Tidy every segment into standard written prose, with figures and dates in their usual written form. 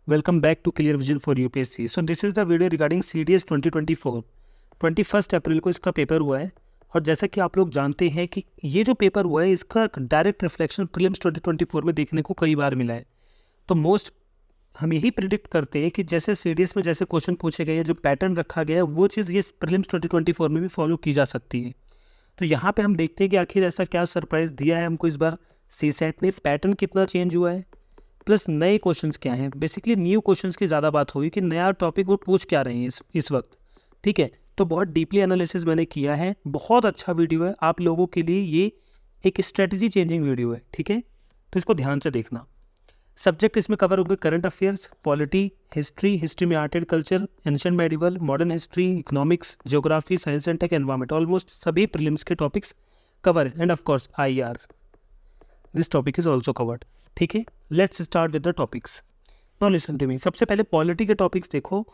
Welcome back to Clear Vision for UPSC. So this is the video regarding CDS 2024. 21 अप्रैल को इसका paper हुआ है और जैसा कि आप लोग जानते हैं कि ये जो पेपर हुआ है इसका डायरेक्ट रिफ्लेक्शन प्रीलिम्स 2024 में देखने को कई बार मिला है। तो हम यही प्रिडिक्ट करते हैं कि जैसे CDS में जैसे क्वेश्चन पूछे गए हैं, जो पैटर्न रखा गया है, वो चीज़ ये प्रीलिम्स 2024 में भी फॉलो की जा सकती है। तो यहाँ पे हम देखते हैं कि आखिर ऐसा क्या सरप्राइज़ दिया है हमको इस बार CSAT ने, पैटर्न कितना चेंज हुआ है, प्लस नए क्वेश्चंस क्या हैं। बेसिकली न्यू क्वेश्चंस की ज़्यादा बात होगी कि नया टॉपिक वो पूछ क्या रहे हैं इस वक्त। ठीक है, तो बहुत डीपली एनालिसिस मैंने किया है, बहुत अच्छा वीडियो है आप लोगों के लिए, ये एक स्ट्रेटजी चेंजिंग वीडियो है। ठीक है, तो इसको ध्यान से देखना। सब्जेक्ट इसमें कवर होंगे करंट अफेयर्स, पॉलिटी, हिस्ट्री में art and culture, ancient medieval, modern history, economics, geography, science and tech, environment, almost सभी प्रीलिम्स के टॉपिक्स कवर है। And of course IR, this topic is also covered. ठीक है, let's start with the topics. Now listen to me. सबसे पहले polity के topics देखो,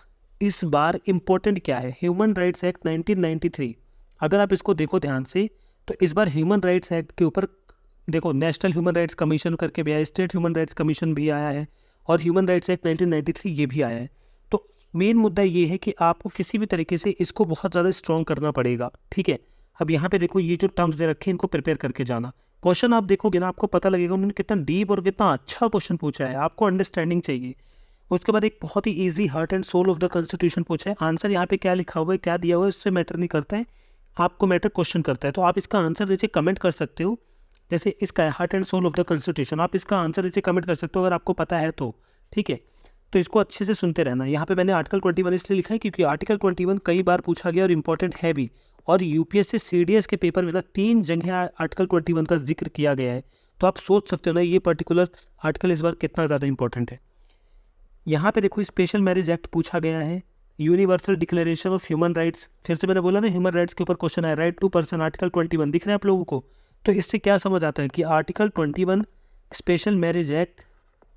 इस बार इंपॉर्टेंट क्या है। ह्यूमन राइट्स एक्ट 1993, अगर आप इसको देखो ध्यान से तो इस बार ह्यूमन राइट्स एक्ट के ऊपर देखो, नेशनल ह्यूमन राइट्स कमीशन करके भी आया, स्टेट ह्यूमन राइट्स कमीशन भी आया है और ह्यूमन राइट्स एक्ट 1993 ये भी आया है। तो मेन मुद्दा ये है कि आपको किसी भी तरीके से इसको बहुत ज़्यादा स्ट्रॉन्ग करना पड़ेगा। ठीक है, अब यहाँ पे देखो ये जो टर्म्स दे रखे हैं इनको प्रिपेयर करके जाना। क्वेश्चन आप देखोगे ना, आपको पता लगेगा उन्होंने कितना डीप और कितना अच्छा क्वेश्चन पूछा है, आपको अंडरस्टैंडिंग चाहिए। उसके बाद एक बहुत ही easy heart and soul of the constitution पूछा है। आंसर यहाँ पे क्या लिखा हुआ है, क्या दिया हुआ है, उससे मैटर नहीं करता है, आपको मैटर क्वेश्चन करता है। तो आप इसका आंसर नीचे कमेंट कर सकते हो, जैसे इसका है heart and soul of the constitution, आप इसका आंसर नीचे कमेंट कर सकते हो अगर आपको पता है तो। ठीक है, तो इसको अच्छे से सुनते रहना। यहाँ पे मैंने आर्टिकल 21 इसलिए लिखा है क्योंकि आर्टिकल 21 कई बार पूछा गया और इंपॉर्टेंट है भी, और UPSC CDS के पेपर में ना 3 जगह आर्टिकल 21 का जिक्र किया गया है। तो आप सोच सकते हो ना ये पर्टिकुलर आर्टिकल इस बार कितना ज़्यादा इंपॉर्टेंट है। यहाँ पे देखो स्पेशल मैरिज एक्ट पूछा गया है, universal declaration of human rights, फिर से मैंने बोला ना ह्यूमन राइट्स के ऊपर क्वेश्चन है, राइट टू पर्सन, आर्टिकल 21 दिख रहा है आप लोगों को। तो इससे क्या समझ आता है कि आर्टिकल 21, स्पेशल मैरिज एक्ट,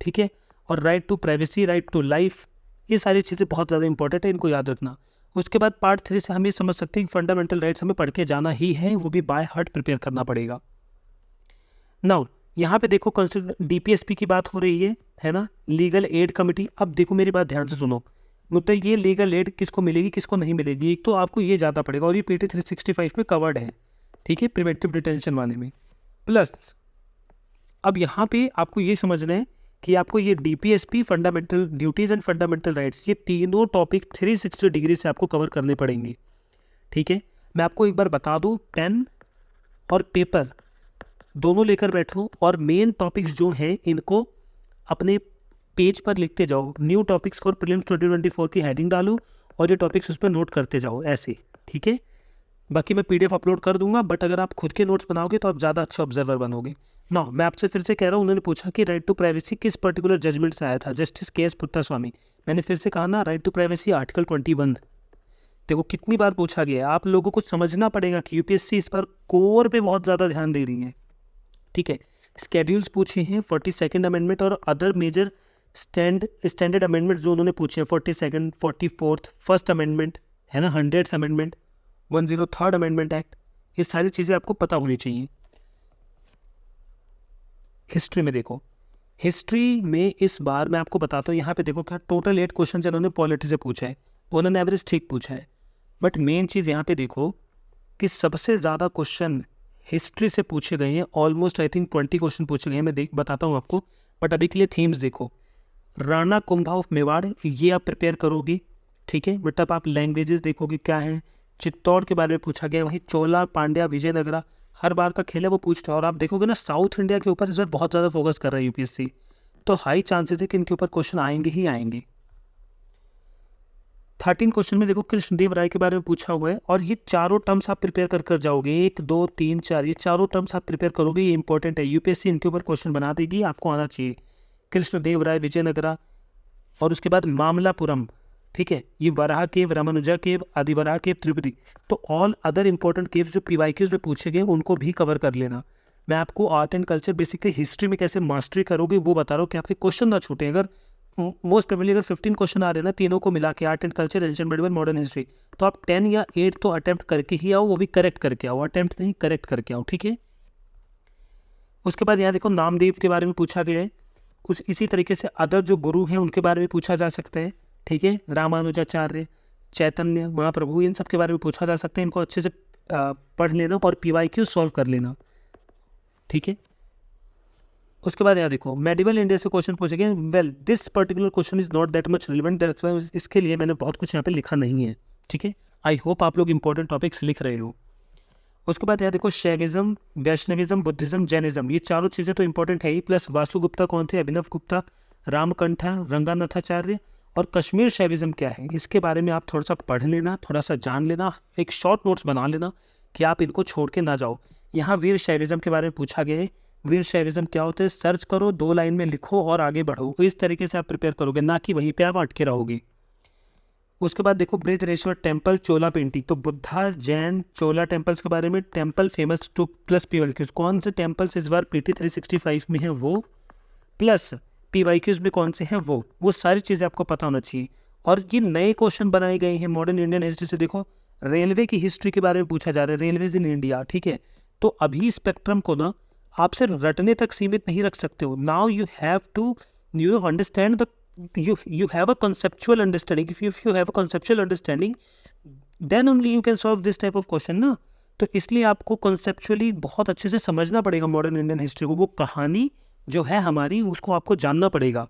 ठीक है, और right to privacy, right to life, ये सारी चीज़ें बहुत ज़्यादा इंपॉर्टेंट है, इनको याद रखना। उसके बाद पार्ट 3 से हम ये समझ सकते हैं कि फंडामेंटल राइट्स हमें पढ़ के जाना ही है, वो भी बाय हार्ट प्रिपेयर करना पड़ेगा। नाउ यहाँ पे देखो DPSP की बात हो रही है ना, लीगल एड कमेटी। अब देखो मेरी बात ध्यान से सुनो, मतलब ये लीगल एड किसको मिलेगी किसको नहीं मिलेगी, एक तो आपको ये ज़्यादा पड़ेगा और ये PT 365 में कवर्ड है। ठीक है, प्रिवेंटिव डिटेंशन वाले में। प्लस अब यहाँ पे आपको ये समझना है कि आपको ये DPSP, fundamental duties and fundamental rights, ये तीनों टॉपिक 360 डिग्री से आपको कवर करने पड़ेंगे। ठीक है, मैं आपको एक बार बता दूँ, पेन और पेपर दोनों लेकर बैठो और मेन टॉपिक्स जो हैं इनको अपने पेज पर लिखते जाओ। न्यू टॉपिक्स फॉर प्रीलिम्स 2024 की हेडिंग डालो और ये टॉपिक्स उस पर नोट करते जाओ ऐसे। ठीक है, बाकी मैं PDF अपलोड कर दूंगा, बट अगर आप खुद के नोट्स बनाओगे तो आप ज़्यादा अच्छा ऑब्जर्वर बनोगे ना। मैं आपसे फिर से कह रहा हूँ, उन्होंने पूछा कि राइट टू प्राइवेसी किस पर्टिकुलर जजमेंट से आया था, जस्टिस KS पुत्तास्वामी। मैंने फिर से कहा ना, राइट टू प्राइवेसी आर्टिकल 21। देखो कितनी बार पूछा गया है, आप लोगों को समझना पड़ेगा कि UPSC इस पर कोर पे बहुत ज़्यादा ध्यान दे रही है। ठीक है, स्केड्यूल्स पूछे हैं, 42nd अमेंडमेंट और अदर मेजर स्टैंडर्ड अमेंडमेंट जो उन्होंने पूछे हैं, 42nd, 44th, फर्स्ट अमेंडमेंट है ना, 100th amendment, 103rd amendment act, ये सारी चीज़ें आपको पता होनी चाहिए। हिस्ट्री में देखो, हिस्ट्री में इस बार मैं आपको बताता हूँ, यहाँ पे देखो क्या टोटल 8 क्वेश्चन इन्होंने पॉलिटी से पूछा है, उन्होंने एवरेज ठीक पूछा है, बट मेन चीज़ यहाँ पे देखो कि सबसे ज़्यादा क्वेश्चन हिस्ट्री से पूछे गए हैं। ऑलमोस्ट आई थिंक 20 क्वेश्चन पूछे गए हैं, मैं बताता हूँ आपको, बट अभी के लिए थीम्स देखो। राणा कुंभा ऑफ मेवाड़, ये आप प्रिपेयर करोगी। ठीक है, बट अब आप लैंग्वेजेस देखोगे क्या है, चित्तौड़ के बारे में पूछा गया, वहीं चोला, पांड्या, विजयनगरा, हर बार का खेल है वो पूछता है। और आप देखोगे ना साउथ इंडिया के ऊपर इस बार बहुत ज़्यादा फोकस कर रहा है UPSC, तो हाई चांसेस है कि इनके ऊपर क्वेश्चन आएंगे ही आएंगे। 13 क्वेश्चन में देखो कृष्णदेव राय के बारे में पूछा हुआ है, और ये चारों टर्म्स आप प्रिपेयर कर जाओगे, 1 2 3 4, ये चारों टर्म्स आप प्रिपेयर करोगे, ये इंपॉर्टेंट है। UPSC इनके ऊपर क्वेश्चन बना देगी, आपको आना चाहिए। कृष्णदेव राय, विजयनगरा, और उसके बाद मामलापुरम। ठीक है, ये वराह केव, रामानुजा केव, आदिवराह केव, त्रिवेदी। तो ऑल अदर इंपॉर्टेंट केव्स जो PYQs में पूछे गए उनको भी कवर कर लेना। मैं आपको art and culture, basically history में कैसे मास्टरी करोगे वो बता रहा हूँ कि आपके क्वेश्चन ना छूटे। अगर मोस्ट प्रोबेबली अगर 15 क्वेश्चन आ रहे हैं ना तीनों को मिला के, art and culture, ancient medieval, modern history, तो आप 10 या 8 तो अटैम्प्ट करके ही आओ, वो भी करेक्ट करके आओ, अटैम्प्ट नहीं करेक्ट करके आओ। ठीक है, उसके बाद यहाँ देखो नामदेव के बारे में पूछा गया है, उस इसी तरीके से अदर जो गुरु हैं उनके बारे में पूछा जा सकता है, ठीक है, रामानुजाचार्य, चैतन्य महाप्रभु, इन सब के बारे में पूछा जा सकता है। इनको अच्छे से पढ़ लेना और PYQ सॉल्व कर लेना, ठीक है। उसके बाद यहाँ देखो मेडिवल इंडिया से क्वेश्चन पूछेंगे। Well this particular question is not that much relevant, that's why इसके लिए मैंने बहुत कुछ यहाँ पे लिखा नहीं है, ठीक है। आई होप आप लोग इंपॉर्टेंट टॉपिक्स लिख रहे हो। उसके बाद यहाँ देखो शैविज्म, वैष्णविज्म, बुद्धिज्म, जैनिज्म, ये चारों चीज़ें तो इंपॉर्टेंट है ही, प्लस वासु गुप्ता कौन थे, अभिनव गुप्ता, रामकंठा, रंगानाथाचार्य, और कश्मीर शैविज्म क्या है, इसके बारे में आप थोड़ा सा पढ़ लेना, थोड़ा सा जान लेना, एक शॉर्ट नोट्स बना लेना कि आप इनको छोड़ के ना जाओ। यहाँ वीर शैविज्म के बारे में पूछा गया है। वीर शैविज्म क्या होता है, सर्च करो, 2 लाइन में लिखो और आगे बढ़ो। इस तरीके से आप प्रिपेयर करोगे, ना कि वहीं पे आप अटके रहोगे। उसके बाद देखो बृहदेश्वर टेम्पल, चोला पेंटिंग, तो बुद्धा, जैन, चोला टेम्पल्स के बारे में, temple famous two plus PYQs, कौन से टेम्पल्स इस बार PT 365 में है वो, प्लस PYQs में कौन से हैं वो सारी चीज़ें आपको पता होना चाहिए। और ये नए क्वेश्चन बनाए गए हैं मॉडर्न इंडियन हिस्ट्री से। देखो रेलवे की हिस्ट्री के बारे में पूछा जा रहा है, रेलवेज इन इंडिया, ठीक है। तो अभी स्पेक्ट्रम को ना आप सिर्फ रटने तक सीमित नहीं रख सकते हो। Now you have to understand the you have a conceptual understanding. If you have a conceptual understanding then only you can solve this type of question ना। तो इसलिए आपको conceptually बहुत अच्छे से समझना पड़ेगा मॉडर्न इंडियन हिस्ट्री को, वो कहानी जो है हमारी उसको आपको जानना पड़ेगा।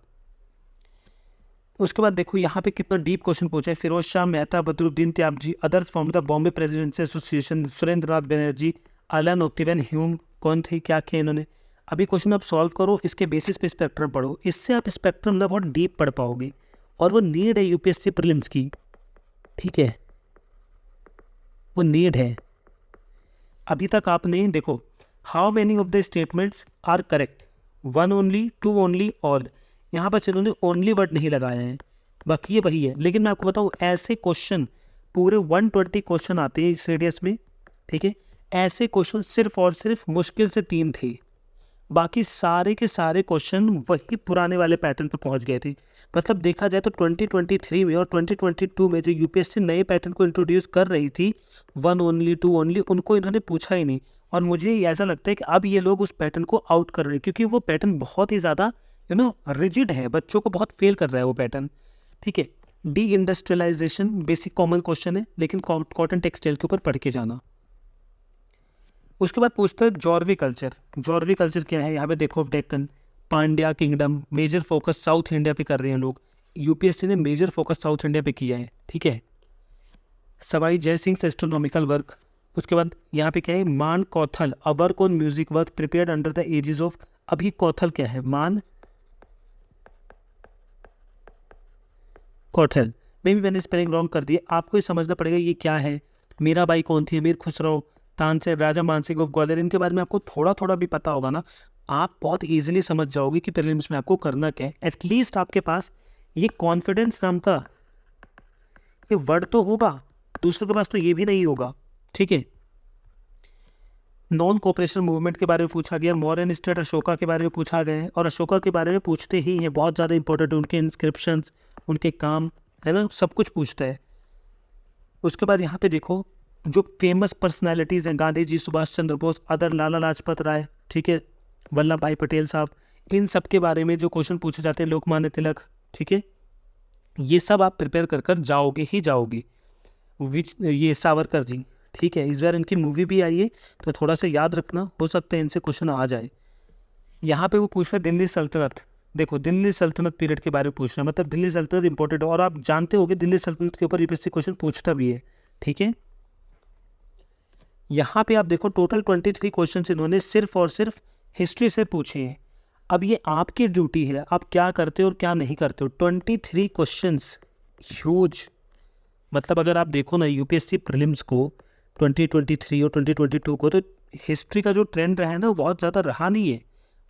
उसके बाद देखो यहाँ पे कितना डीप क्वेश्चन पूछा है। Firoz Shah Mehta, Badruddin Tyabji, other from the Bombay presidency association, Surendranath Banerjee, Allan Octavian Hume, कौन थे, क्या किया इन्होंने। अभी क्वेश्चन आप सॉल्व करो, इसके बेसिस पे स्पेक्ट्रम पढ़ो, इससे आप स्पेक्ट्रम ना बहुत डीप पढ़ पाओगे, और वो नीड है UPSC प्रीलिम्स की, ठीक है, वो नीड है। अभी तक आपने देखो how many of the statements are correct, 1 only, 2 only, all, यहाँ पर इन्होंने ओनली वर्ड नहीं लगाया है, बाकी ये वही है। लेकिन मैं आपको बताऊँ ऐसे क्वेश्चन पूरे 120 क्वेश्चन आते हैं इस सीडीएस में, ठीक है। ऐसे क्वेश्चन सिर्फ और सिर्फ मुश्किल से 3 थे, बाकी सारे के सारे क्वेश्चन वही पुराने वाले पैटर्न पर पहुंच गए थे। मतलब देखा जाए तो 2023 में और 2022 में जो UPSC नए पैटर्न को इंट्रोड्यूस कर रही थी, 1 ओनली, 2 ओनली, उनको इन्होंने पूछा ही नहीं। और मुझे ऐसा लगता है कि अब ये लोग उस पैटर्न को आउट कर रहे हैं, क्योंकि वो पैटर्न बहुत ही ज़्यादा रिजिड है, बच्चों को बहुत फेल कर रहा है वो पैटर्न, ठीक है। Deindustrialisation basic common question है, लेकिन कॉटन टेक्सटाइल के ऊपर पढ़ के जाना। उसके बाद पूछते हैं जॉर्वी कल्चर। जॉर्वी कल्चर क्या है, यहाँ पे देखो Deccan, Pandya kingdom, major focus South India पे कर रहे हैं लोग, UPSC ने मेजर फोकस साउथ इंडिया पे किया है, ठीक है। Sawai Jai Singh astronomical work. उसके बाद यहाँ पे क्या है, Man Kautuhal, a work on music work prepared under the aegis of. अब ये कौथल क्या है, मान कौथल, मे भी मैंने स्पेलिंग रॉन्ग कर दिया, आपको ये समझना पड़ेगा ये क्या है। मीराबाई कौन थी, अमीर खुसरो, तानसेन, राजा मानसिंह ऑफ ग्वालियर, इनके बारे में आपको थोड़ा थोड़ा भी पता होगा ना, आप बहुत इजीली समझ जाओगे कि प्रीलिम्स में आपको करना क्या है। एटलीस्ट आपके पास ये कॉन्फिडेंस नाम का ये वर्ड तो होगा, दूसरों के पास तो ये भी नहीं होगा, ठीक है। नॉन कोऑपरेशन मूवमेंट के बारे में पूछा गया, मॉडर्न स्टेट अशोका के बारे में पूछा गया है, और अशोका के बारे में पूछते ही हैं, बहुत ज़्यादा इंपॉर्टेंट, उनके इंस्क्रिप्शंस, उनके काम, है ना, सब कुछ पूछता है। उसके बाद यहाँ पे देखो जो फेमस पर्सनालिटीज़ हैं, गांधी जी, सुभाष चंद्र बोस, अदर लाला लाजपत राय, ठीक है, वल्लभ भाई पटेल साहब, इन सब के बारे में जो क्वेश्चन पूछे जाते हैं, लोकमान्य तिलक, ठीक है, ये सब आप प्रिपेयर कर कर जाओगे ही जाओगे। ये सावरकर जी, ठीक है, इस बार इनकी मूवी भी आई है, तो थोड़ा सा याद रखना, हो सकता है इनसे क्वेश्चन आ जाए। यहाँ पे वो पूछ रहे दिल्ली सल्तनत, देखो दिल्ली सल्तनत पीरियड के बारे में पूछ रहे हैं, मतलब दिल्ली सल्तनत इंपॉर्टेंट है, और आप जानते होगे दिल्ली सल्तनत के ऊपर UPSC क्वेश्चन पूछता भी है, ठीक है। यहाँ पे आप देखो टोटल 23 क्वेश्चन इन्होंने सिर्फ और सिर्फ हिस्ट्री से पूछे हैं। अब ये आपकी ड्यूटी है, आप क्या करते हो और क्या नहीं करते हो। 23 क्वेश्चंस ह्यूज, मतलब अगर आप देखो ना UPSC प्रीलिम्स को 2023 और 2022 को, तो हिस्ट्री का जो ट्रेंड रहा है ना, बहुत ज़्यादा रहा नहीं है,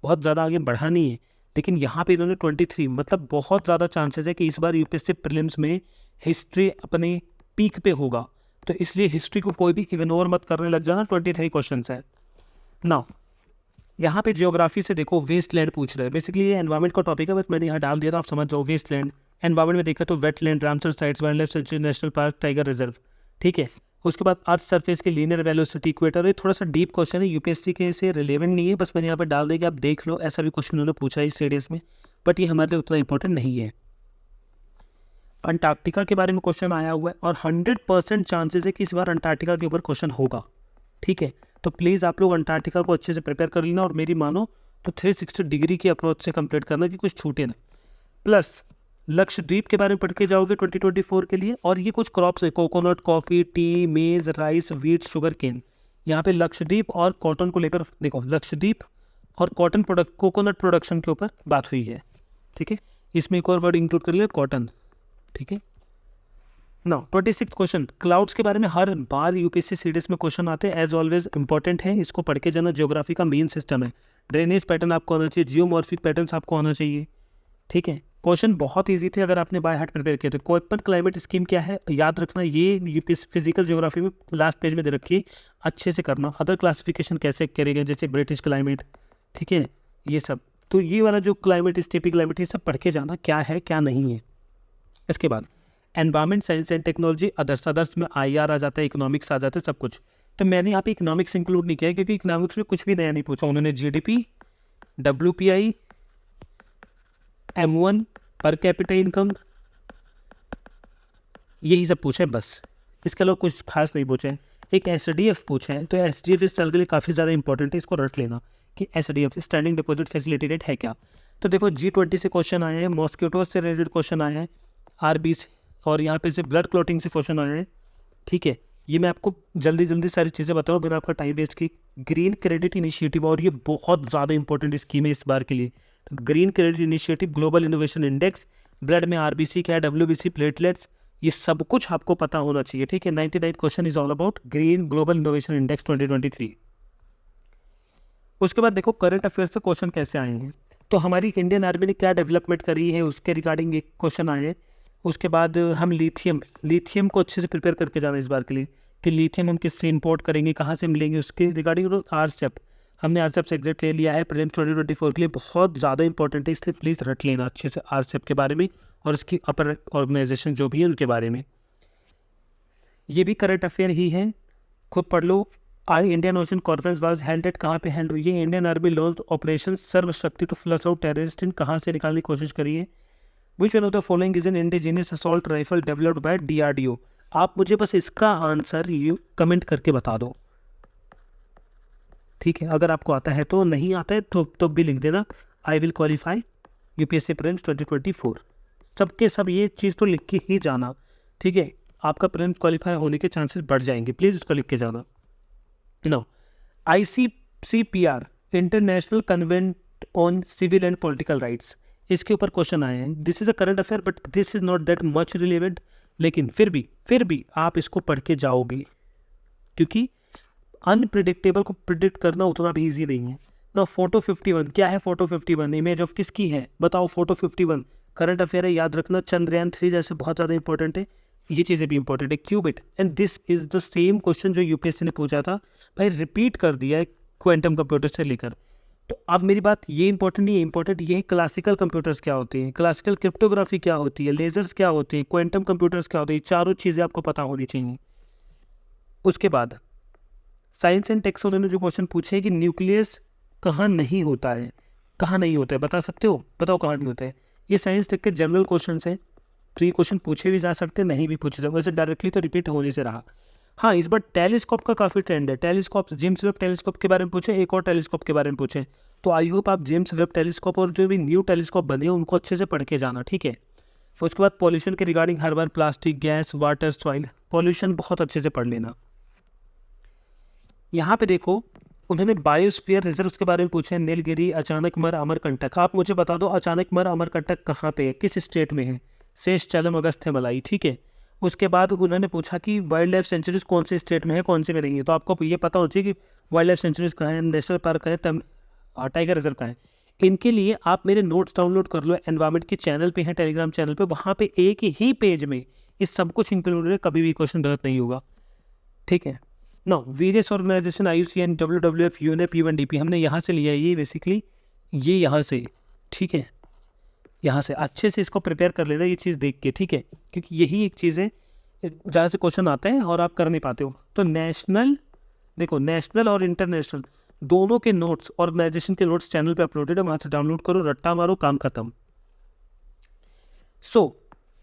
बहुत ज़्यादा आगे बढ़ा नहीं है। लेकिन यहाँ पे इन्होंने 23, मतलब बहुत ज़्यादा चांसेस है कि इस बार UPSC प्रीलिम्स में हिस्ट्री अपने पीक पे होगा, तो इसलिए हिस्ट्री को कोई भी इग्नोर मत करने लग जाना। 23 क्वेश्चन है ना। यहाँ पे जियोग्राफी से देखो वेस्टलैंड पूछ रहे हैं, बेसिकली ये एनवायरमेंट का टॉपिक है, बस मैंने यहाँ डाल दिया था, आप समझ जाओ। वेस्टलैंड एनवायरमेंट में देखा तो wetland, Ramsar sites, wild life sanctuary, national park, tiger reserve, ठीक है। उसके बाद अर्थ सरफेस के लीनियर वेलोसिटी, इक्वेटर, ये थोड़ा सा डीप क्वेश्चन है, UPSC के से रिलेवेंट नहीं है, बस मैंने यहाँ पर डाल दिया कि आप देख लो, ऐसा भी क्वेश्चन उन्होंने पूछा है इस सीरीज में। बट ये हमारे लिए उतना इंपॉर्टेंट नहीं है। अंटार्कटिका के बारे में क्वेश्चन आया हुआ है और 100% चांसेस है कि इस बार अंटार्कटिका के ऊपर क्वेश्चन होगा, ठीक है। तो प्लीज़ आप लोग अंटार्कटिका को अच्छे से प्रिपेयर कर लेना और मेरी मानो तो 360 डिग्री की अप्रोच से कंप्लीट करना कि कुछ छूटे ना। प्लस लक्षद्वीप के बारे में पढ़ के जाओगे 2024 के लिए, और ये कुछ क्रॉप्स है, कोकोनट, कॉफ़ी, टी, मेज़, राइस, व्हीट, शुगर केन। यहाँ पे लक्षद्वीप और कॉटन को लेकर देखो, लक्षद्वीप और कॉटन प्रोडक्ट, कोकोनट प्रोडक्शन के ऊपर बात हुई है, ठीक है। इसमें एक और वर्ड इंक्लूड कर लिया, कॉटन, ठीक है। नाउ 26 क्वेश्चन, क्लाउड्स के बारे में हर बार यूपीएससी सीडीएस में क्वेश्चन आते हैं, एज ऑलवेज इंपॉर्टेंट है, इसको पढ़ के जाना। ज्योग्राफी का मेन सिस्टम है, ड्रेनेज पैटर्न आपको आना चाहिए, जियोमॉर्फिक पैटर्न्स आपको आना चाहिए, ठीक है। क्वेश्चन बहुत इजी थे अगर आपने बाय हार्ट प्रिपेयर किया तो। कोईपन क्लाइमेट स्कीम क्या है याद रखना, ये यूपीएससी फिजिकल ज्योग्राफी में लास्ट पेज में दे रखी है, अच्छे से करना। अदर क्लासिफिकेशन कैसे करेंगे, जैसे ब्रिटिश क्लाइमेट, ठीक है, ये सब। तो ये वाला जो क्लाइमेट, स्टेपी क्लाइमेट, ये सब पढ़ के जाना क्या है क्या नहीं है। इसके बाद environment, science and technology, others में आईआर आ जाता है, इकोनॉमिक्स आ जाता है, सब कुछ। तो मैंने यहाँ पे इकोनॉमिक्स इंक्लूड नहीं किया क्योंकि इकोनॉमिक्स में कुछ भी नया नहीं पूछा उन्होंने। GDP, WPI, M1, per capita income, यही सब पूछे बस, इसके अलावा कुछ खास नहीं पूछे। एक SDF पूछे हैं, तो SDF इस साल के लिए काफ़ी ज़्यादा इंपॉर्टेंट है, इसको रट लेना कि SDF standing deposit facility rate है क्या। तो देखो G20 से क्वेश्चन आए हैं, मॉस्किटोज से रिलेटेड क्वेश्चन आए हैं, RB से, और यहाँ पे से ब्लड क्लॉटिंग से क्वेश्चन आए हैं, ठीक है। ये मैं आपको जल्दी सारी चीज़ें बताऊँ बिना आपका टाइम वेस्ट की। ग्रीन क्रेडिट इनिशिएटिव, और ये बहुत ज़्यादा इंपॉर्टेंट स्कीम है इस बार के लिए। Green credit initiative, global innovation index, blood में RBC क्या है, WBC, प्लेटलेट्स, ये सब कुछ आपको पता होना चाहिए, ठीक है। 99 question is all about green global innovation index 2023। उसके बाद देखो करंट अफेयर्स से क्वेश्चन कैसे आए हैं। तो हमारी इंडियन आर्मी ने क्या डेवलपमेंट करी है उसके रिगार्डिंग एक क्वेश्चन आए हैं। उसके बाद हम लिथियम को अच्छे से प्रिपेयर करके जाना इस बार के लिए कि लिथियम हम किससे इंपोर्ट करेंगे, कहाँ से मिलेंगे, उसके रिगार्डिंग। RCEP, हमने RCEP से एग्जिट ले लिया है प्रीलिम्स 2024 के लिए, बहुत ज़्यादा इंपॉर्टेंट है, इसलिए प्लीज़ रट लेना अच्छे से RCEP के बारे में और इसकी अपर ऑर्गेनाइजेशन जो भी है उनके बारे में। ये भी करंट अफेयर ही है, खुद पढ़ लो। Indian Ocean conference was held at, कहाँ पे हेल्ड हुई है। Indian army launch operation Sarvashakti to flush out terrorist in, कहाँ से निकालने की कोशिश करी है। Which one of the following is an indigenous assault rifle developed by DRDO। आप मुझे बस इसका आंसर ये कमेंट करके बता दो, ठीक है। अगर आपको आता है तो, नहीं आता है तो भी लिख देना I will qualify UPSC prelims 2024। सबके सब ये चीज़ तो लिख के ही जाना, ठीक है। आपका प्रीलिम्स क्वालिफाई होने के चांसेस बढ़ जाएंगे, प्लीज़ इसको लिख के जाना। No, ICCPR, international convent on civil and political rights, इसके ऊपर क्वेश्चन आए हैं। This is a current affair but this is not that much relevant, लेकिन फिर भी आप इसको पढ़ के जाओगे क्योंकि अनप्रिडिक्टेबल को प्रिडिक्ट करना उतना भी ईजी नहीं है ना। फोटो 51 क्या है, फोटो 51 इमेज ऑफ किसकी है बताओ। फोटो 51 करंट अफेयर है, याद रखना। चंद्रयान 3 जैसे बहुत ज़्यादा इंपॉर्टेंट है, ये चीज़ें भी इंपॉर्टेंट है। Qubit, and this is the same question जो UPSC ने पूछा था भाई, रिपीट कर दिया है क्वांटम कंप्यूटर से लेकर। तो अब मेरी बात ये इंपॉर्टेंट नहीं है, इंपॉर्टेंट ये है क्लासिकल कंप्यूटर्स क्या होती हैं, क्लासिकल क्रिप्टोग्राफी क्या होती है, लेजर्स क्या होते हैं, क्वांटम कंप्यूटर्स क्या होते हैं, चारों चीज़ें आपको पता होनी चाहिए। उसके बाद साइंस एंड टेक्स उन्होंने जो क्वेश्चन पूछे हैं कि न्यूक्लियस कहाँ नहीं होता है, कहाँ नहीं होता है बता सकते हो, बताओ कहाँ नहीं होता है। ये साइंस टेक के जनरल क्वेश्चन हैं, तो ये क्वेश्चन पूछे भी जा सकते, नहीं भी पूछे जा, वैसे डायरेक्टली तो रिपीट होने से रहा। हाँ, इस बार टेलीस्कोप का काफ़ी ट्रेंड है। टेलीस्कोप, जेम्स वेब टेलीस्कोप के बारे में पूछे, एक और टेलीस्कोप के बारे में पूछे। तो आई होप आप जेम्स वेब टेलीस्कोप और जो भी न्यू टेलीस्कोप बने हैं उनको अच्छे से पढ़ के जाना, ठीक है। फिर उसके बाद पॉल्यूशन के रिगार्डिंग हर बार plastic, gas, water, soil, pollution बहुत अच्छे से पढ़ लेना। यहाँ पे देखो उन्होंने बायोस्फीयर रिजर्व के बारे में पूछे, नीलगिरी, अचानकमर, अमरकंटक। आप मुझे बता दो अचानकमर, अमरकंटक कहाँ पे है, किस स्टेट में है। शेषचलम, अगस्त्य मलाई, ठीक है। उसके बाद उन्होंने पूछा कि वाइल्ड लाइफ सेंचुरीज कौन से स्टेट में है, कौन से में नहीं है। तो आपको ये पता होना चाहिए कि वाइल्ड लाइफ सेंचुरीज कहाँ है, नेशनल पार्क है, टाइगर रिजर्व कहाँ है। इनके लिए आप मेरे नोट्स डाउनलोड कर लो, एनवायरमेंट के चैनल पे है, टेलीग्राम चैनल पे, वहाँ पे एक ही पेज में ये सब कुछ इंक्लूडेड है, कभी भी क्वेश्चन गलत नहीं होगा, ठीक है। No, various organisation IUCN, WWF, UNEP, UNDP, हमने यहाँ से लिया है ये बेसिकली, ये यहाँ से, ठीक है। यहाँ से अच्छे से इसको प्रिपेयर कर लेना ये चीज़ देख के, ठीक है, क्योंकि यही एक चीज़ है जहाँ से क्वेश्चन आते हैं और आप कर नहीं पाते हो। तो नेशनल, देखो नेशनल और इंटरनेशनल दोनों के नोट्स, ऑर्गेनाइजेशन के नोट्स चैनल पे अपलोडेड है, वहाँ से डाउनलोड करो, रट्टा मारो, काम खत्म। So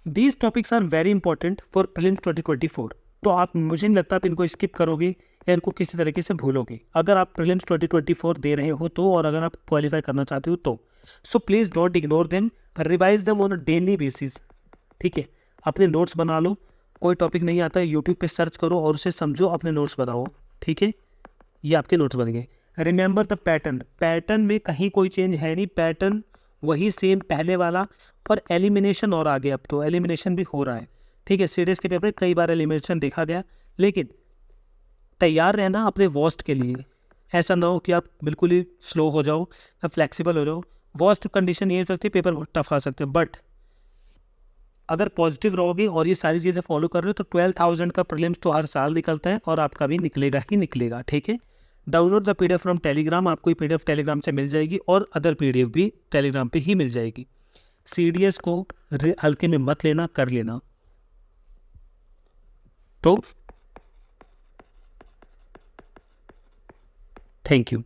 these topics are very important for prelims 2024। तो आप, मुझे नहीं लगता आप इनको स्किप करोगे या इनको किसी तरीके से भूलोगे अगर आप प्रीलिम्स 2024 दे रहे हो तो, और अगर आप क्वालिफाई करना चाहते हो तो। So please don't ignore them, revise them on a daily basis. ठीक है, अपने नोट्स बना लो, कोई टॉपिक नहीं आता है यूट्यूब पे सर्च करो और उसे समझो, अपने नोट्स बनाओ। ठीक है, ये आपके नोट्स बन गए। रिमेंबर द पैटर्न, पैटर्न में कहीं कोई चेंज है नहीं, पैटर्न वही सेम पहले वाला, और एलिमिनेशन और आगे, अब तो एलिमिनेशन भी हो रहा है। ठीक है, सीडीएस के पेपर कई बार एलिमिनेशन देखा गया, लेकिन तैयार रहना अपने वर्स्ट के लिए। ऐसा ना हो कि आप बिल्कुल ही स्लो हो जाओ या फ्लेक्सिबल हो जाओ। वर्स्ट कंडीशन ये हो सकती है पेपर बहुत टफ आ सकते हैं, बट अगर पॉजिटिव रहोगे और ये सारी चीज़ें फॉलो कर रहे हो तो 12,000 का प्रीलिम्स तो हर साल निकलता है और आपका भी निकलेगा ही निकलेगा। ठीक है, download the PDF from Telegram, आपको पीडीएफ टेलीग्राम से मिल जाएगी और अदर पीडीएफ भी टेलीग्राम पे ही मिल जाएगी। सीडीएस को हल्के में मत लेना, कर लेना। तो थैंक यू।